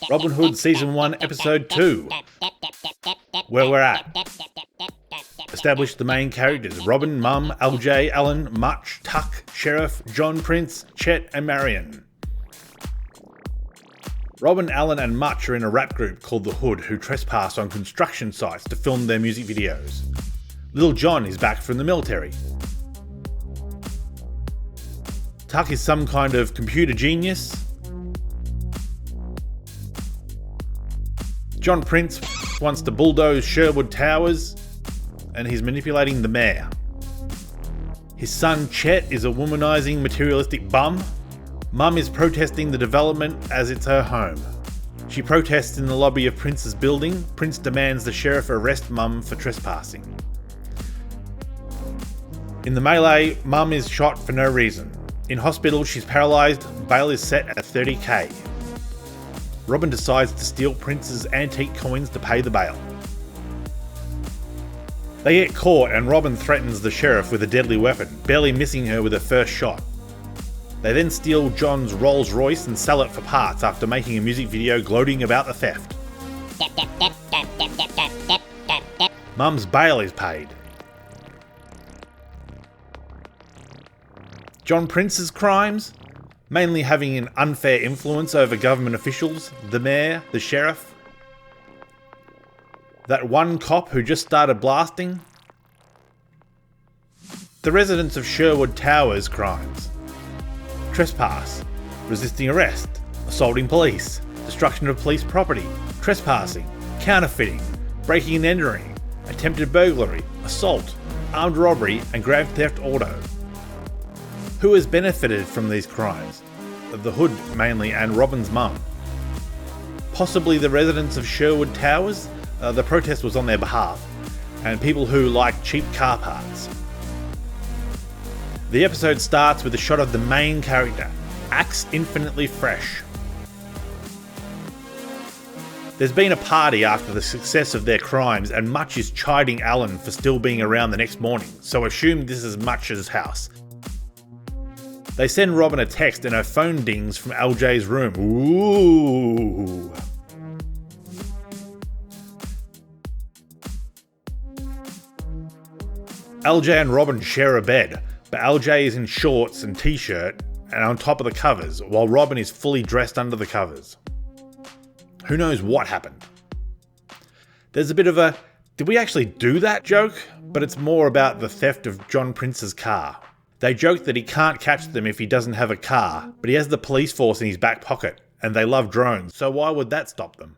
Robyn Hood Season 1, Episode 2. Where we're at. Establish the main characters: Robyn, Mum, LJ, Alan, Much, Tuck, Sheriff, John, Prince, Chet and Marion. Robyn, Alan and Much are in a rap group called The Hood who trespass on construction sites to film their music videos. Little John is back from the military. Tuck is some kind of computer genius. John Prince wants to bulldoze Sherwood Towers, and he's manipulating the mayor. His son Chet is a womanizing, materialistic bum. Mum is protesting the development as it's her home. She protests in the lobby of Prince's building. Prince demands the sheriff arrest Mum for trespassing. In the melee, Mum is shot for no reason. In hospital, she's paralysed. Bail is set at $30,000. Robyn decides to steal Prince's antique coins to pay the bail. They get caught and Robyn threatens the sheriff with a deadly weapon, barely missing her with her first shot. They then steal John's Rolls Royce and sell it for parts after making a music video gloating about the theft. Mum's bail is paid. John Prince's crimes? Mainly having an unfair influence over government officials, the mayor, the sheriff. That one cop who just started blasting. The residents of Sherwood Towers crimes: trespass, resisting arrest, assaulting police, destruction of police property, trespassing, counterfeiting, breaking and entering, attempted burglary, assault, armed robbery and grand theft auto. Who has benefited from these crimes? The Hood mainly, and Robyn's mum. Possibly the residents of Sherwood Towers? The protest was on their behalf, and people who like cheap car parts. The episode starts with a shot of the main character, axe infinitely fresh. There's been a party after the success of their crimes, and Much is chiding Alan for still being around the next morning, so assume this is Much's house. They send Robyn a text and her phone dings from LJ's room. Ooh. LJ and Robyn share a bed, but LJ is in shorts and t-shirt and on top of the covers, while Robyn is fully dressed under the covers. Who knows what happened? There's a bit of a "did we actually do that?" joke, but it's more about the theft of John Prince's car. They joke that he can't catch them if he doesn't have a car, but he has the police force in his back pocket, and they love drones, so why would that stop them?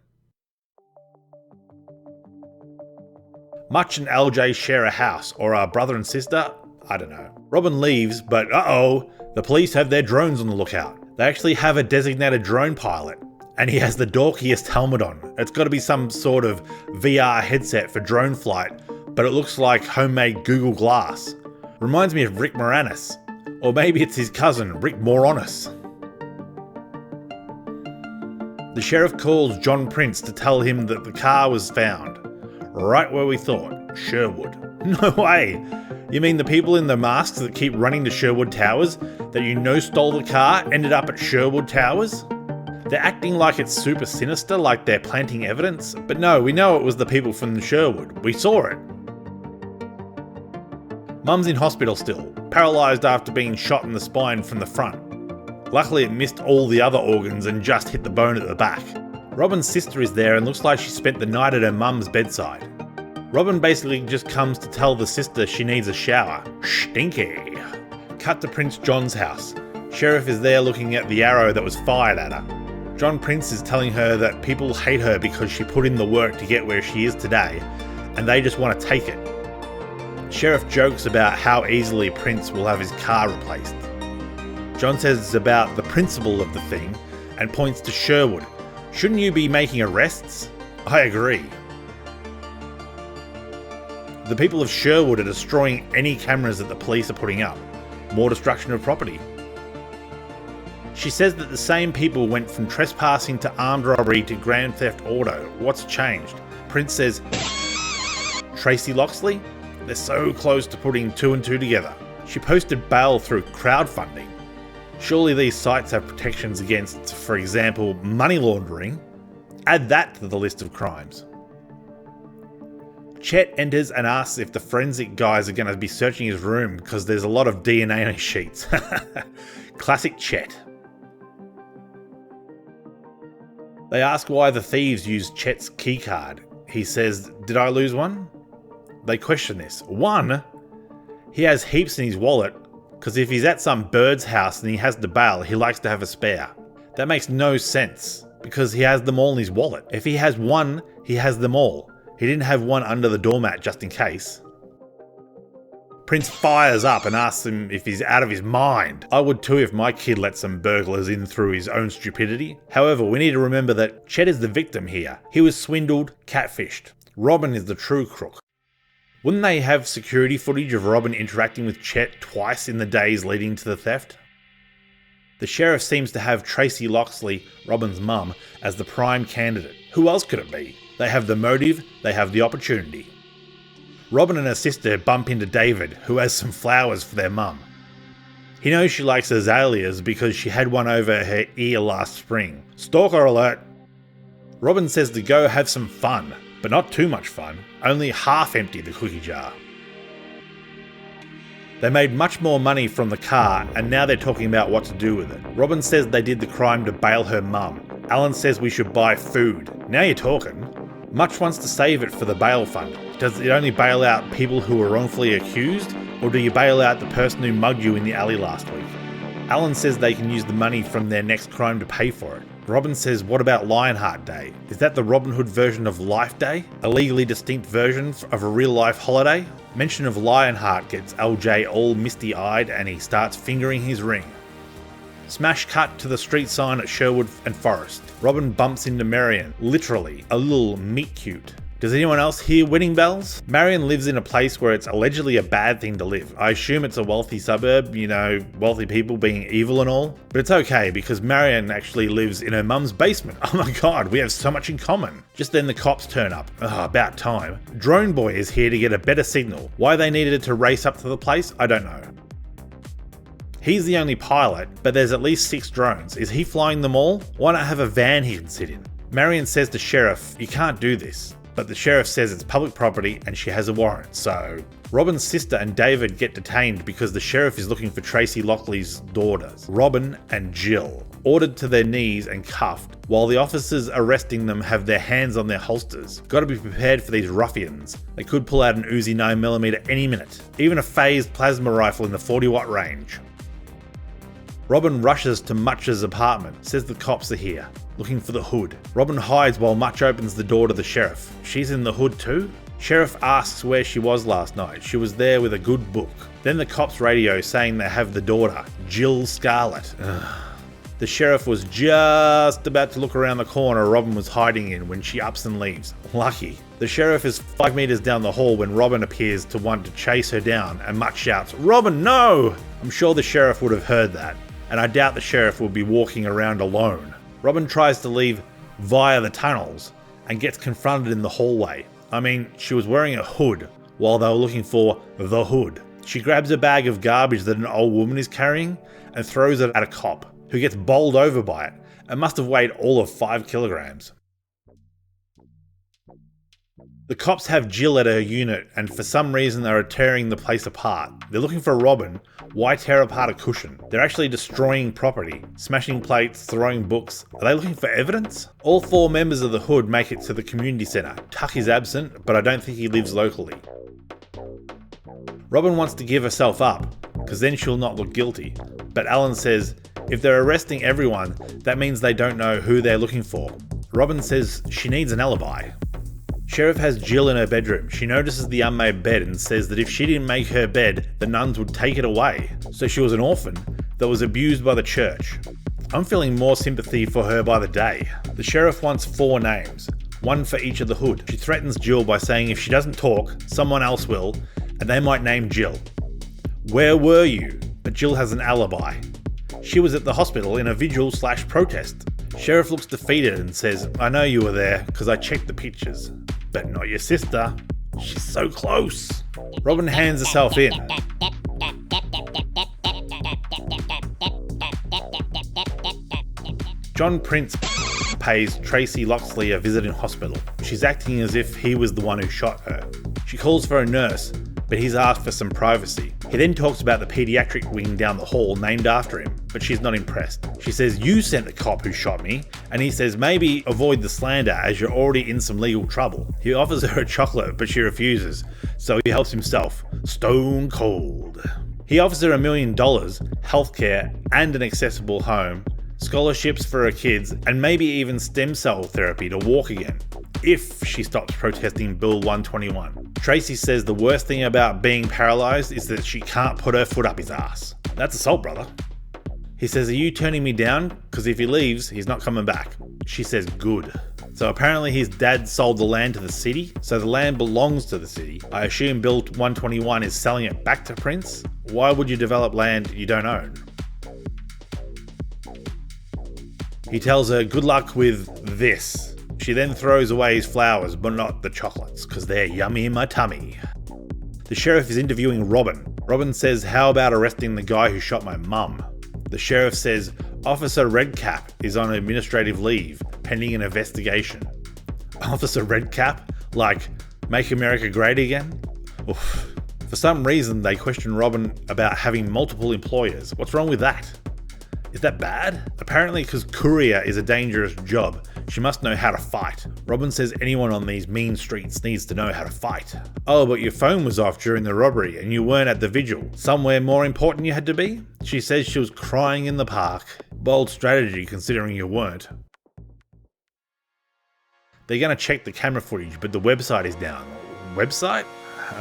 Much and LJ share a house, or are brother and sister? I don't know. Robyn leaves, but the police have their drones on the lookout. They actually have a designated drone pilot, and he has the dorkiest helmet on. It's got to be some sort of VR headset for drone flight, but it looks like homemade Google Glass. Reminds me of Rick Moranis. Or maybe it's his cousin, Rick Moranis. The sheriff calls John Prince to tell him that the car was found. Right where we thought, Sherwood. No way! You mean the people in the masks that keep running to Sherwood Towers, that you know stole the car, ended up at Sherwood Towers? They're acting like it's super sinister, like they're planting evidence, but no, we know it was the people from the Sherwood. We saw it. Mum's in hospital still, paralysed after being shot in the spine from the front. Luckily it missed all the other organs and just hit the bone at the back. Robyn's sister is there and looks like she spent the night at her mum's bedside. Robyn basically just comes to tell the sister she needs a shower. Stinky. Cut to Prince John's house. Sheriff is there looking at the arrow that was fired at her. John Prince is telling her that people hate her because she put in the work to get where she is today, and they just want to take it. Sheriff jokes about how easily Prince will have his car replaced. John says it's about the principle of the thing and points to Sherwood. Shouldn't you be making arrests? I agree. The people of Sherwood are destroying any cameras that the police are putting up. More destruction of property. She says that the same people went from trespassing to armed robbery to grand theft auto. What's changed? Prince says, Tracy Loxley? They're so close to putting two and two together. She posted bail through crowdfunding. Surely these sites have protections against, for example, money laundering. Add that to the list of crimes. Chet enters and asks if the forensic guys are going to be searching his room because there's a lot of DNA sheets. Classic Chet. They ask why the thieves used Chet's keycard. He says, "Did I lose one?" They question this. One? He has heaps in his wallet, because if he's at some bird's house and he has to bail, he likes to have a spare. That makes no sense, because he has them all in his wallet. If he has one, he has them all. He didn't have one under the doormat just in case. Prince fires up and asks him if he's out of his mind. I would too if my kid let some burglars in through his own stupidity. However, we need to remember that Chet is the victim here. He was swindled, catfished. Robyn is the true crook. Wouldn't they have security footage of Robyn interacting with Chet twice in the days leading to the theft? The sheriff seems to have Tracy Loxley, Robyn's mum, as the prime candidate. Who else could it be? They have the motive, they have the opportunity. Robyn and her sister bump into David, who has some flowers for their mum. He knows she likes azaleas because she had one over her ear last spring. Stalker alert! Robyn says to go have some fun, but not too much fun. Only half empty the cookie jar. They made much more money from the car, and now they're talking about what to do with it. Robyn says they did the crime to bail her mum. Alan says we should buy food. Now you're talking. Much wants to save it for the bail fund. Does it only bail out people who were wrongfully accused, or do you bail out the person who mugged you in the alley last week? Alan says they can use the money from their next crime to pay for it. Robyn says, what about Lionheart Day? Is that the Robyn Hood version of Life Day? A legally distinct version of a real-life holiday? Mention of Lionheart gets LJ all misty-eyed and he starts fingering his ring. Smash cut to the street sign at Sherwood and Forest. Robyn bumps into Marion, literally, a little meet cute. Does anyone else hear wedding bells? Marion lives in a place where it's allegedly a bad thing to live. I assume it's a wealthy suburb, you know, wealthy people being evil and all. But it's okay because Marion actually lives in her mum's basement. Oh my god, we have so much in common. Just then the cops turn up. About time. Drone Boy is here to get a better signal. Why they needed to race up to the place, I don't know. He's the only pilot, but there's at least 6 drones. Is he flying them all? Why not have a van he can sit in? Marion says to Sheriff, you can't do this. But the sheriff says it's public property and she has a warrant, so... Robyn's sister and David get detained because the sheriff is looking for Tracy Loxley's daughters, Robyn and Jill, ordered to their knees and cuffed, while the officers arresting them have their hands on their holsters. Gotta be prepared for these ruffians. They could pull out an Uzi 9mm any minute, even a phased plasma rifle in the 40-watt range. Robyn rushes to Much's apartment, says the cops are here, looking for the Hood. Robyn hides while Much opens the door to the sheriff. She's in the Hood too? Sheriff asks where she was last night. She was there with a good book. Then the cops radio saying they have the daughter, Jill Scarlett. The sheriff was just about to look around the corner Robyn was hiding in when she ups and leaves. Lucky. The sheriff is 5 meters down the hall when Robyn appears to want to chase her down and Much shouts, "Robyn, no!" I'm sure the sheriff would have heard that, and I doubt the sheriff will be walking around alone. Robyn tries to leave via the tunnels and gets confronted in the hallway. I mean, she was wearing a hood while they were looking for the Hood. She grabs a bag of garbage that an old woman is carrying and throws it at a cop, who gets bowled over by it and must have weighed all of 5 kilograms. The cops have Jill at her unit and for some reason they are tearing the place apart. They're looking for Robyn. Why tear apart a cushion? They're actually destroying property, smashing plates, throwing books. Are they looking for evidence? All 4 members of the Hood make it to the community centre. Tuck is absent, but I don't think he lives locally. Robyn wants to give herself up, because then she'll not look guilty. But Alan says, if they're arresting everyone, that means they don't know who they're looking for. Robyn says she needs an alibi. Sheriff has Jill in her bedroom. She notices the unmade bed and says that if she didn't make her bed, the nuns would take it away. So she was an orphan that was abused by the church. I'm feeling more sympathy for her by the day. The sheriff wants 4 names, 1 for each of the Hood. She threatens Jill by saying if she doesn't talk, someone else will, and they might name Jill. Where were you? But Jill has an alibi. She was at the hospital in a vigil/protest. Sheriff looks defeated and says, I know you were there because I checked the pictures. But not your sister. She's so close. Robyn hands herself in. John Prince pays Tracy Loxley a visit in hospital. She's acting as if he was the one who shot her. She calls for a nurse, but he's asked for some privacy. He then talks about the paediatric wing down the hall named after him, but she's not impressed. She says, "You sent the cop who shot me," and he says, "Maybe avoid the slander as you're already in some legal trouble." He offers her a chocolate, but she refuses, so he helps himself, stone cold. He offers her $1 million, healthcare, and an accessible home, scholarships for her kids, and maybe even stem cell therapy to walk again, if she stops protesting Bill 121. Tracy says the worst thing about being paralysed is that she can't put her foot up his ass. That's assault, brother. He says, "Are you turning me down? Because if he leaves, he's not coming back." She says, "Good." So apparently his dad sold the land to the city, so the land belongs to the city. I assume Bill 121 is selling it back to Prince. Why would you develop land you don't own? He tells her good luck with this. She then throws away his flowers, but not the chocolates, because they're yummy in my tummy. The sheriff is interviewing Robyn. Robyn says, "How about arresting the guy who shot my mum?" The sheriff says, "Officer Redcap is on administrative leave, pending an investigation." Officer Redcap? Like, make America great again? Oof. For some reason, they question Robyn about having multiple employers. What's wrong with that? Is that bad? Apparently, because courier is a dangerous job, she must know how to fight. Robyn says anyone on these mean streets needs to know how to fight. Oh, but your phone was off during the robbery and you weren't at the vigil. Somewhere more important you had to be? She says she was crying in the park. Bold strategy considering you weren't. They're going to check the camera footage, but the website is down. Website?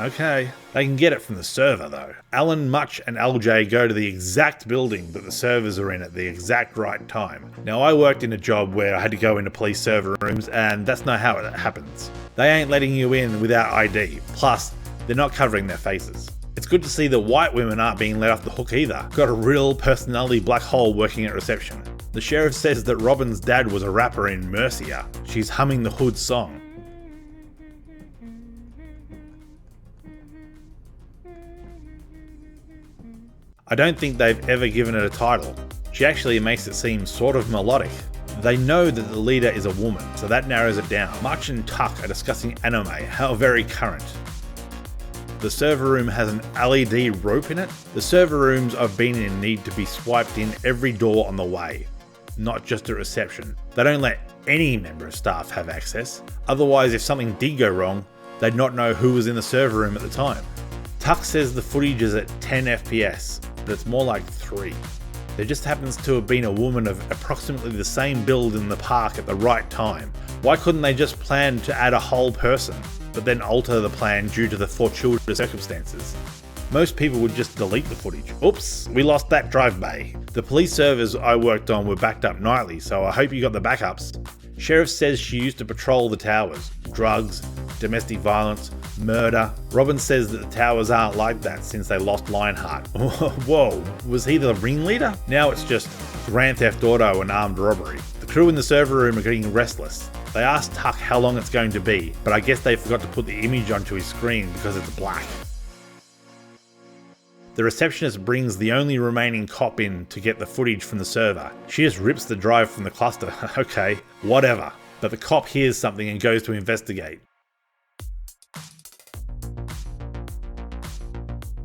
Okay. They can get it from the server though. Alan, Much and LJ go to the exact building that the servers are in at the exact right time. Now I worked in a job where I had to go into police server rooms and that's not how it happens. They ain't letting you in without ID. Plus, they're not covering their faces. It's good to see that white women aren't being let off the hook either. Got a real personality black hole working at reception. The sheriff says that Robyn's dad was a rapper in Mercia. She's humming the Hood song. I don't think they've ever given it a title. She actually makes it seem sort of melodic. They know that the leader is a woman, so that narrows it down. Much and Tuck are discussing anime, how very current. The server room has an LED rope in it. The server rooms I've been in need to be swiped in every door on the way, not just at reception. They don't let any member of staff have access. Otherwise, if something did go wrong, they'd not know who was in the server room at the time. Tuck says the footage is at 10 FPS, but it's more like 3. There just happens to have been a woman of approximately the same build in the park at the right time. Why couldn't they just plan to add a whole person, but then alter the plan due to the fortuitous circumstances? Most people would just delete the footage. Oops, we lost that drive bay. The police servers I worked on were backed up nightly, so I hope you got the backups. Sheriff says she used to patrol the towers. Drugs, domestic violence, murder. Robyn says that the towers aren't like that since they lost Lionheart. Whoa, was he the ringleader? Now it's just Grand Theft Auto and armed robbery. The crew in the server room are getting restless. They ask Tuck how long it's going to be, but I guess they forgot to put the image onto his screen because it's black. The receptionist brings the only remaining cop in to get the footage from the server. She just rips the drive from the cluster. Okay, whatever. But the cop hears something and goes to investigate.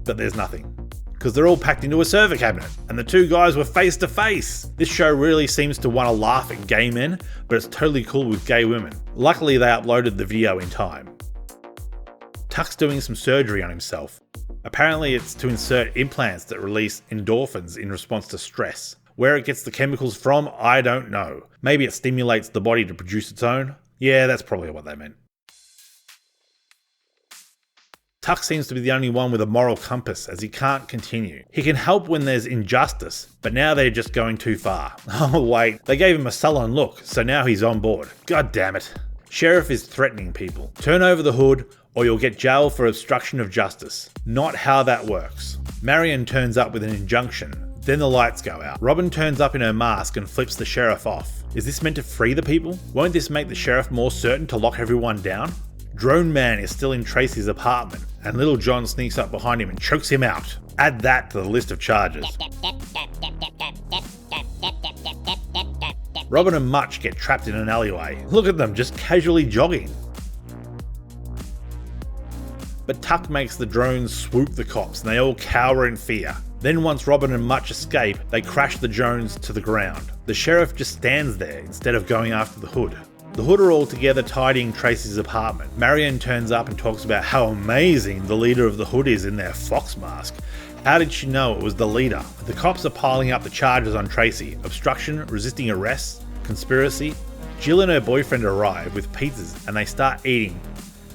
But there's nothing. Because they're all packed into a server cabinet, and the two guys were face to face. This show really seems to want to laugh at gay men, but it's totally cool with gay women. Luckily they uploaded the video in time. Tuck's doing some surgery on himself. Apparently it's to insert implants that release endorphins in response to stress. Where it gets the chemicals from, I don't know. Maybe it stimulates the body to produce its own? Yeah, that's probably what they meant. Tuck seems to be the only one with a moral compass, as he can't continue. He can help when there's injustice, but now they're just going too far. Oh wait, they gave him a sullen look, so now he's on board. God damn it. Sheriff is threatening people. Turn over the hood, or you'll get jail for obstruction of justice. Not how that works. Marion turns up with an injunction. Then the lights go out. Robyn turns up in her mask and flips the sheriff off. Is this meant to free the people? Won't this make the sheriff more certain to lock everyone down? Drone Man is still in Tracy's apartment, and Little John sneaks up behind him and chokes him out. Add that to the list of charges. Robyn and Much get trapped in an alleyway. Look at them, just casually jogging. But Tuck makes the drones swoop the cops and they all cower in fear. Then once Robyn and Much escape, they crash the drones to the ground. The sheriff just stands there instead of going after the Hood. The Hood are all together tidying Tracy's apartment. Marion turns up and talks about how amazing the leader of the Hood is in their fox mask. How did she know it was the leader? The cops are piling up the charges on Tracy: obstruction, resisting arrest, conspiracy. Jill and her boyfriend arrive with pizzas and they start eating.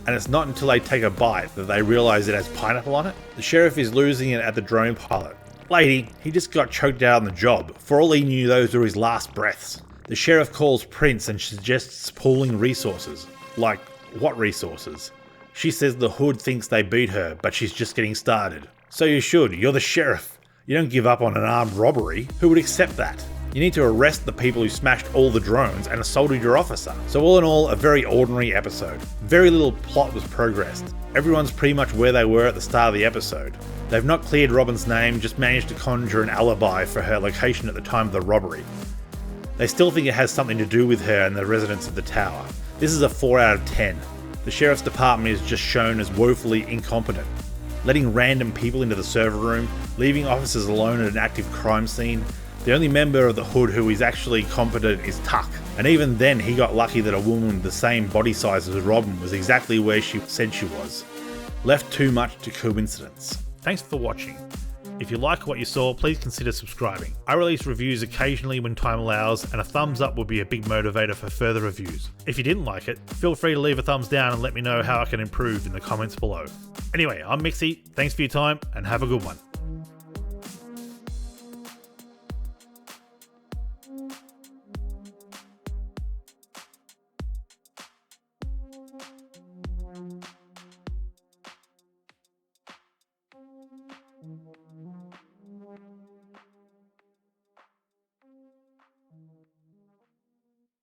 And it's not until they take a bite that they realise it has pineapple on it. The sheriff is losing it at the drone pilot. Lady, he just got choked out on the job. For all he knew, those were his last breaths. The sheriff calls Prince and suggests pooling resources. Like, what resources? She says the Hood thinks they beat her, but she's just getting started. So you should, you're the sheriff. You don't give up on an armed robbery. Who would accept that? You need to arrest the people who smashed all the drones and assaulted your officer. So all in all, a very ordinary episode. Very little plot was progressed. Everyone's pretty much where they were at the start of the episode. They've not cleared Robyn's name, just managed to conjure an alibi for her location at the time of the robbery. They still think it has something to do with her and the residents of the tower. This is a 4 out of 10. The sheriff's department is just shown as woefully incompetent. Letting random people into the server room, leaving officers alone at an active crime scene. The only member of the Hood who is actually competent is Tuck, and even then he got lucky that a woman the same body size as Robyn was exactly where she said she was. Left too much to coincidence. Thanks for watching. If you like what you saw, please consider subscribing. I release reviews occasionally when time allows, and a thumbs up would be a big motivator for further reviews. If you didn't like it, feel free to leave a thumbs down and let me know how I can improve in the comments below. Anyway, I'm Mixie, thanks for your time, and have a good one.